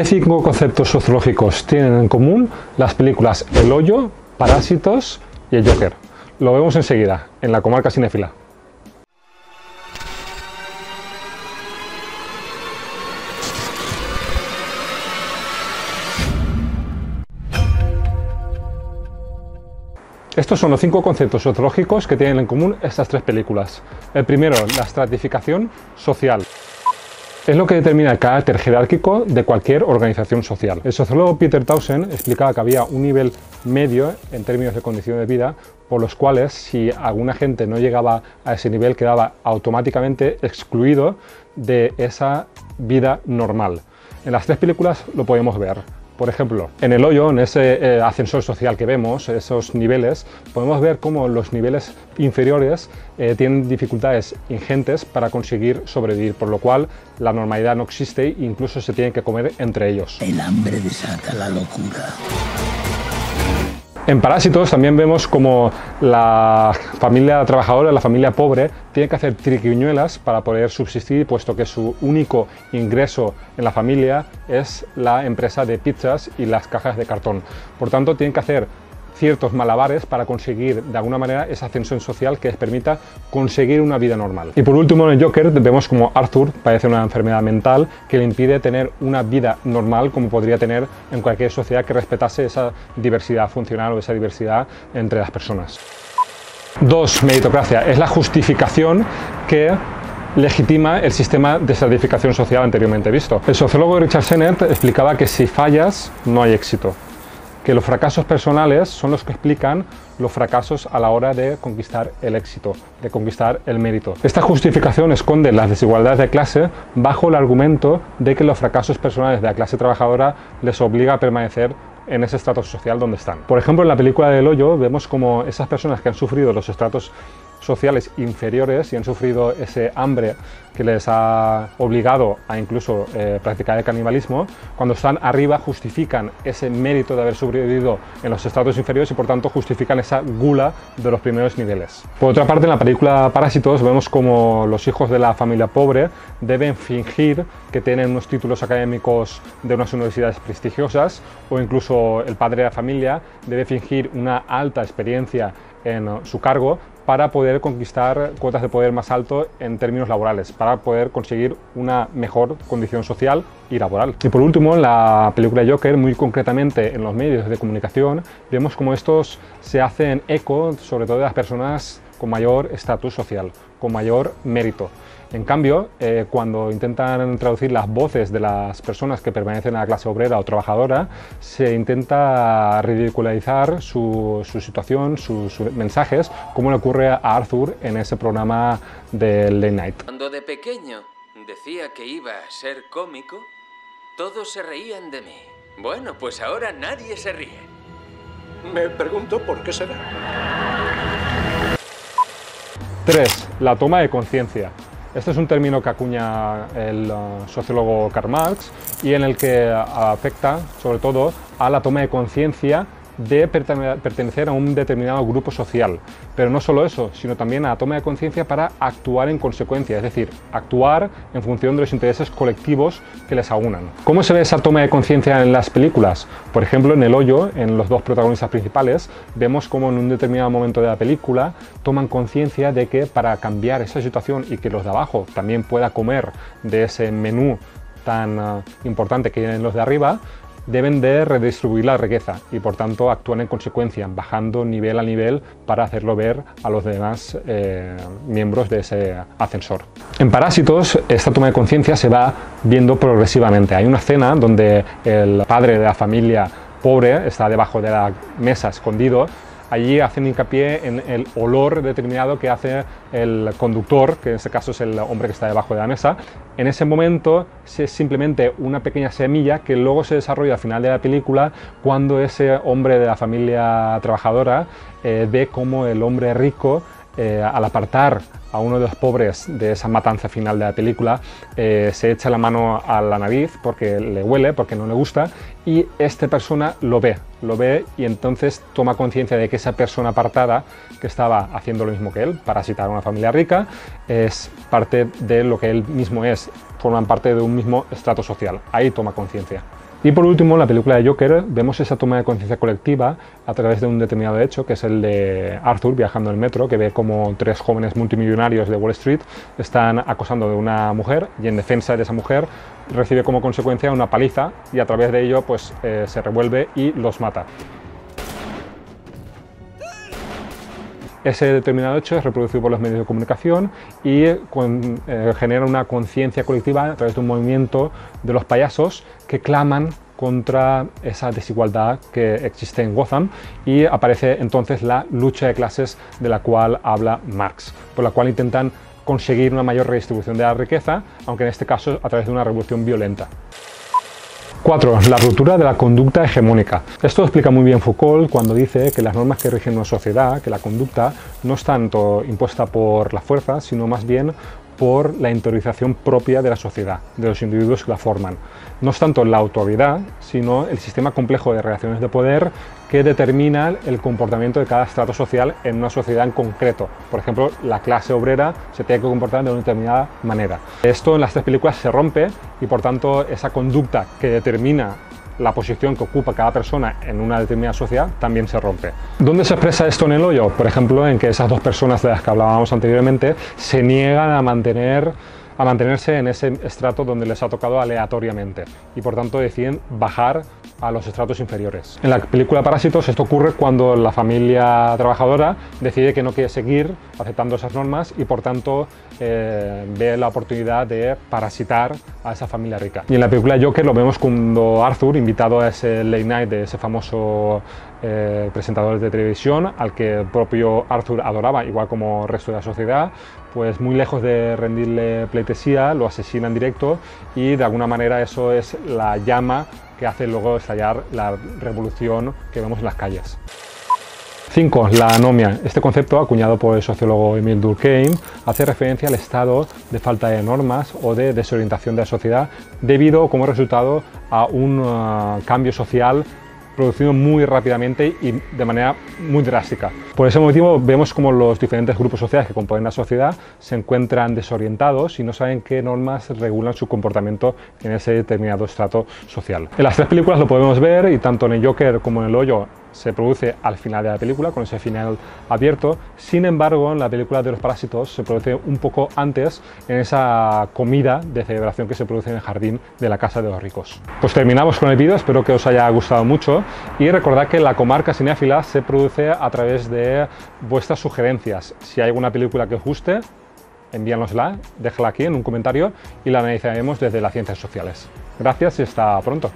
¿Qué 5 conceptos sociológicos tienen en común las películas El Hoyo, Parásitos y El Joker? Lo vemos enseguida, en la comarca cinéfila. Estos son los 5 conceptos sociológicos que tienen en común estas 3 películas. El primero, la estratificación social. Es lo que determina el carácter jerárquico de cualquier organización social. El sociólogo Peter Townsend explicaba que había un nivel medio en términos de condiciones de vida, por los cuales si alguna gente no llegaba a ese nivel quedaba automáticamente excluido de esa vida normal. En las 3 películas lo podemos ver. Por ejemplo, en El Hoyo, en ese ascensor social que vemos, esos niveles, podemos ver cómo los niveles inferiores tienen dificultades ingentes para conseguir sobrevivir, por lo cual la normalidad no existe e incluso se tienen que comer entre ellos. El hambre desata la locura. En Parásitos también vemos como la familia trabajadora, la familia pobre, tiene que hacer triquiñuelas para poder subsistir, puesto que su único ingreso en la familia es la empresa de pizzas y las cajas de cartón. Por tanto, tienen que hacer ciertos malabares para conseguir de alguna manera esa ascensión social que les permita conseguir una vida normal. Y por último, en el Joker vemos como Arthur padece una enfermedad mental que le impide tener una vida normal como podría tener en cualquier sociedad que respetase esa diversidad funcional o esa diversidad entre las personas. 2. Meritocracia. Es la justificación que legitima el sistema de estratificación social anteriormente visto. El sociólogo Richard Sennett explicaba que si fallas no hay éxito, que los fracasos personales son los que explican los fracasos a la hora de conquistar el éxito, de conquistar el mérito. Esta justificación esconde las desigualdades de clase bajo el argumento de que los fracasos personales de la clase trabajadora les obliga a permanecer en ese estrato social donde están. Por ejemplo, en la película del Hoyo vemos como esas personas que han sufrido los estratos sociales inferiores y han sufrido ese hambre que les ha obligado a incluso practicar el canibalismo, cuando están arriba justifican ese mérito de haber sobrevivido en los estratos inferiores y por tanto justifican esa gula de los primeros niveles. Por otra parte, en la película Parásitos vemos como los hijos de la familia pobre deben fingir que tienen unos títulos académicos de unas universidades prestigiosas, o incluso el padre de la familia debe fingir una alta experiencia en su cargo para poder conquistar cuotas de poder más alto en términos laborales, para poder conseguir una mejor condición social y laboral. Y por último, en la película Joker, muy concretamente en los medios de comunicación, vemos cómo estos se hacen eco sobre todo de las personas con mayor estatus social, con mayor mérito. En cambio, cuando intentan traducir las voces de las personas que pertenecen a la clase obrera o trabajadora, se intenta ridiculizar su situación, sus mensajes, como le ocurre a Arthur en ese programa de Late Night. Cuando de pequeño decía que iba a ser cómico, todos se reían de mí. Bueno, pues ahora nadie se ríe. Me pregunto por qué será. 3. La toma de conciencia. Este es un término que acuña el sociólogo Karl Marx y en el que afecta sobre todo a la toma de conciencia de pertenecer a un determinado grupo social. Pero no solo eso, sino también a la toma de conciencia para actuar en consecuencia, es decir, actuar en función de los intereses colectivos que les aunan. ¿Cómo se ve esa toma de conciencia en las películas? Por ejemplo, en El Hoyo, en los 2 protagonistas principales, vemos cómo en un determinado momento de la película toman conciencia de que para cambiar esa situación y que los de abajo también puedan comer de ese menú tan importante que tienen los de arriba, deben de redistribuir la riqueza y por tanto actúan en consecuencia, bajando nivel a nivel para hacerlo ver a los demás miembros de ese ascensor. En Parásitos, esta toma de conciencia se va viendo progresivamente. Hay una escena donde el padre de la familia pobre está debajo de la mesa escondido. Allí hacen hincapié en el olor determinado que hace el conductor, que en este caso es el hombre que está debajo de la mesa. En ese momento es simplemente una pequeña semilla que luego se desarrolla al final de la película, cuando ese hombre de la familia trabajadora ve cómo el hombre rico, al apartar a uno de los pobres de esa matanza final de la película, se echa la mano a la nariz porque le huele, porque no le gusta, y esta persona lo ve y entonces toma conciencia de que esa persona apartada que estaba haciendo lo mismo que él, parasitar a una familia rica, es parte de lo que él mismo es, forman parte de un mismo estrato social. Ahí toma conciencia. Y por último, en la película de Joker vemos esa toma de conciencia colectiva a través de un determinado hecho, que es el de Arthur viajando en el metro, que ve como 3 jóvenes multimillonarios de Wall Street están acosando a una mujer y en defensa de esa mujer recibe como consecuencia una paliza y a través de ello pues, se revuelve y los mata. Ese determinado hecho es reproducido por los medios de comunicación y genera una conciencia colectiva a través de un movimiento de los payasos que claman contra esa desigualdad que existe en Gotham y aparece entonces la lucha de clases de la cual habla Marx, por la cual intentan conseguir una mayor redistribución de la riqueza, aunque en este caso a través de una revolución violenta. 4. La ruptura de la conducta hegemónica. Esto lo explica muy bien Foucault cuando dice que las normas que rigen una sociedad, que la conducta no es tanto impuesta por la fuerza, sino más bien por la interiorización propia de la sociedad, de los individuos que la forman. No es tanto la autoridad, sino el sistema complejo de relaciones de poder que determina el comportamiento de cada estrato social en una sociedad en concreto. Por ejemplo, la clase obrera se tiene que comportar de una determinada manera. Esto en las 3 películas se rompe y por tanto esa conducta que determina la posición que ocupa cada persona en una determinada sociedad también se rompe. ¿Dónde se expresa esto en El Hoyo? Por ejemplo, en que esas 2 personas de las que hablábamos anteriormente se niegan a mantenerse en ese estrato donde les ha tocado aleatoriamente y por tanto deciden bajar a los estratos inferiores. En la película Parásitos esto ocurre cuando la familia trabajadora decide que no quiere seguir aceptando esas normas y por tanto ve la oportunidad de parasitar a esa familia rica. Y en la película Joker lo vemos cuando Arthur, invitado a ese late night de ese famoso presentador de televisión al que el propio Arthur adoraba, igual como el resto de la sociedad, pues muy lejos de rendirle pleitesía, lo asesina en directo y de alguna manera eso es la llama que hace luego estallar la revolución que vemos en las calles. 5. La anomia. Este concepto, acuñado por el sociólogo Emile Durkheim, hace referencia al estado de falta de normas o de desorientación de la sociedad debido como resultado a un cambio social producido muy rápidamente y de manera muy drástica. Por ese motivo vemos como los diferentes grupos sociales que componen la sociedad se encuentran desorientados y no saben qué normas regulan su comportamiento en ese determinado estrato social. En las 3 películas lo podemos ver y tanto en el Joker como en El Hoyo se produce al final de la película, con ese final abierto. Sin embargo, en la película de los Parásitos se produce un poco antes, en esa comida de celebración que se produce en el jardín de la casa de los ricos. Pues terminamos con el vídeo, espero que os haya gustado mucho y recordad que la comarca cinéfila se produce a través de vuestras sugerencias. Si hay alguna película que os guste, envíanosla, déjala aquí en un comentario y la analizaremos desde las ciencias sociales. Gracias y hasta pronto.